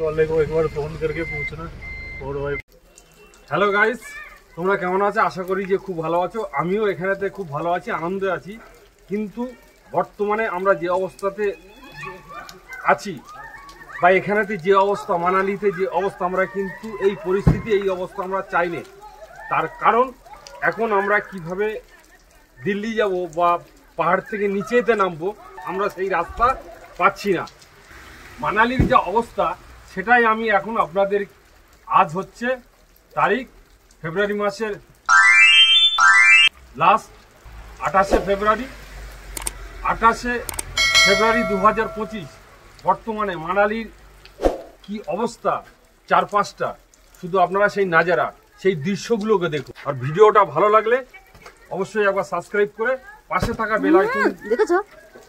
वाले को एक बार फोन करके पूछना। और भाई হ্যালো গাইস, তোমরা কেমন আছো? আশা করি যে খুব ভালো আছো। আমিও এখানেতে খুব ভালো আছি, আনন্দে আছি। কিন্তু বর্তমানে আমরা যে অবস্থাতে আছি বা এখানেতে যে অবস্থা, মানালিতে যে অবস্থা, আমরা কিন্তু এই পরিস্থিতি, এই অবস্থা আমরা চাই না। তার কারণ এখন আমরা কিভাবে দিল্লি যাব বা পাহাড় থেকে নিচেতে নামবো, আমরা সেই রাস্তা পাচ্ছি না। মানালির যে অবস্থা সেটাই আমি এখন আপনাদের, আজ হচ্ছে তারিখ ফেব্রুয়ারি মাসের লাস্ট 28শে ফেব্রুয়ারি 2025। বর্তমানে মানালির কি অবস্থা চারপাশটা, শুধু আপনারা সেই নাজারা, সেই দৃশ্যগুলোকে দেখুন। আর ভিডিওটা ভালো লাগলে অবশ্যই একবার সাবস্ক্রাইব করে পাশে থাকা বেল আইকন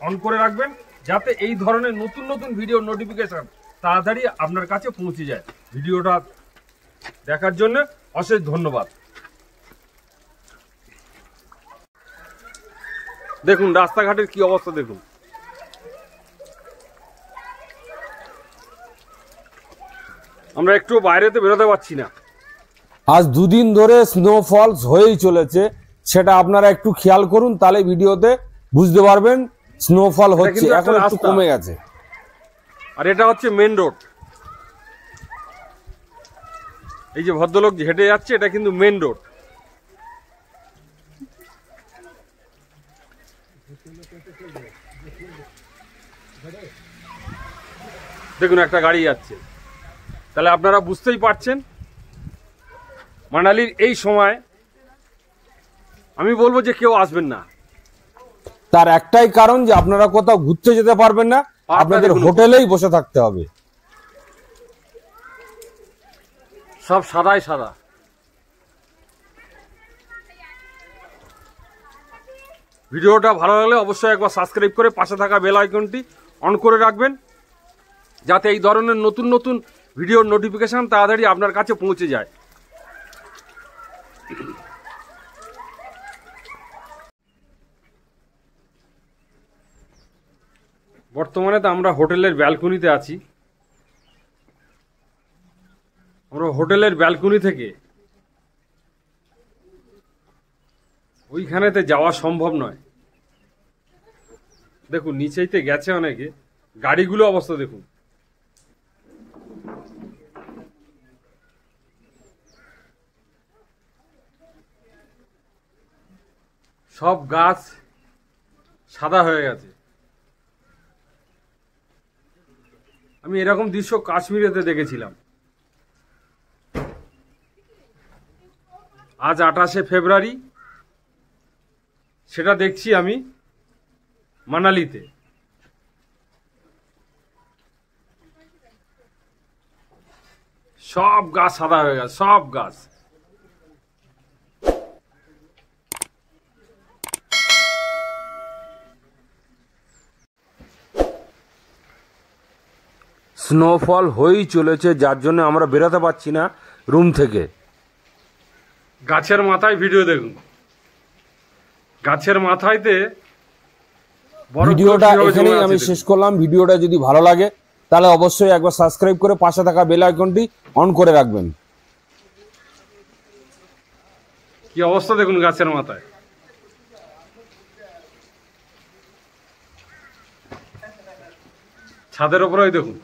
অন করে রাখবেন, যাতে এই ধরনের নতুন নতুন ভিডিও নোটিফিকেশন তাড়াতাড়ি আপনার কাছে পৌঁছে যায়। ভিডিওটা দেখার জন্য অশেষ ধন্যবাদ। দেখুন রাস্তাঘাটের কি অবস্থা দেখুন। আমরা একটু বাইরেতে বেরোতে পারছি না। আজ দুদিন ধরে স্নোফল হয়েই চলেছে, সেটা আপনারা একটু খেয়াল করুন, তাহলে ভিডিওতে বুঝতে পারবেন স্নোফল হচ্ছে, এখন একটু কমে গেছে। আর এটা হচ্ছে মেন রোড। এই যে ভদ্রলোক হেঁটে যাচ্ছে, এটা কিন্তু মেন রোড। দেখুন একটা গাড়ি যাচ্ছে, তাহলে আপনারা বুঝতেই পারছেন মানালির এই সময় আমি বলবো যে কেউ আসবেন না। তার একটাই কারণ যে আপনারা কোথাও ঘুরতে যেতে পারবেন না, আপনাদের হোটেলেই বসে থাকতে হবে। সব সাদাই সাদা। ভিডিওটা ভালো লাগলে অবশ্যই একবার সাবস্ক্রাইব করে পাশে থাকা বেল আইকনটি অন করে রাখবেন, যাতে এই ধরনের নতুন নতুন ভিডিওর নোটিফিকেশন তাড়াতাড়ি আপনার কাছে পৌঁছে যায়। বর্তমানে তো আমরা হোটেলের ব্যালকনিতে আছি। আমরা হোটেলের ব্যালকনি থেকে ওইখানেতে যাওয়া সম্ভব নয়। দেখুন নিচেইতে গেছে অনেকে, গাড়িগুলো অবস্থা দেখুন। সব গাছ সাদা হয়ে গেছে। আমি এরকম দৃশ্য কাশ্মীরেতে দেখেছিলাম। আজ 28শে ফেব্রুয়ারি, সেটা দেখছি আমি মানালিতে। সব গাছ সাদা হয়ে গেছে, সব গাছ। স্নোফল হয়েই চলেছে, যার জন্য আমরা বেরোতে পারছি না রুম থেকে। গাছের মাথায় ভিডিও দেখুন, গাছের মাথায়তে। ভিডিওটা এখানেই আমি শেষ করলাম। ভিডিওটা যদি ভালো লাগে তাহলে অবশ্যই একবার সাবস্ক্রাইব করে পাশে থাকা বেল আইকনটি অন করে রাখবেন। কি অবস্থা দেখুন গাছের মাথায়। ছাদের উপরে দেখুন।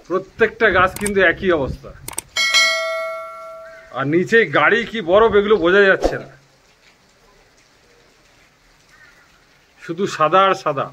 প্রত্যেকটা গাছ কিন্তু একই অবস্থা। আর নিচে গাড়ি কি বরফ, এগুলো বোঝা যাচ্ছে না, শুধু সাদা আর সাদা।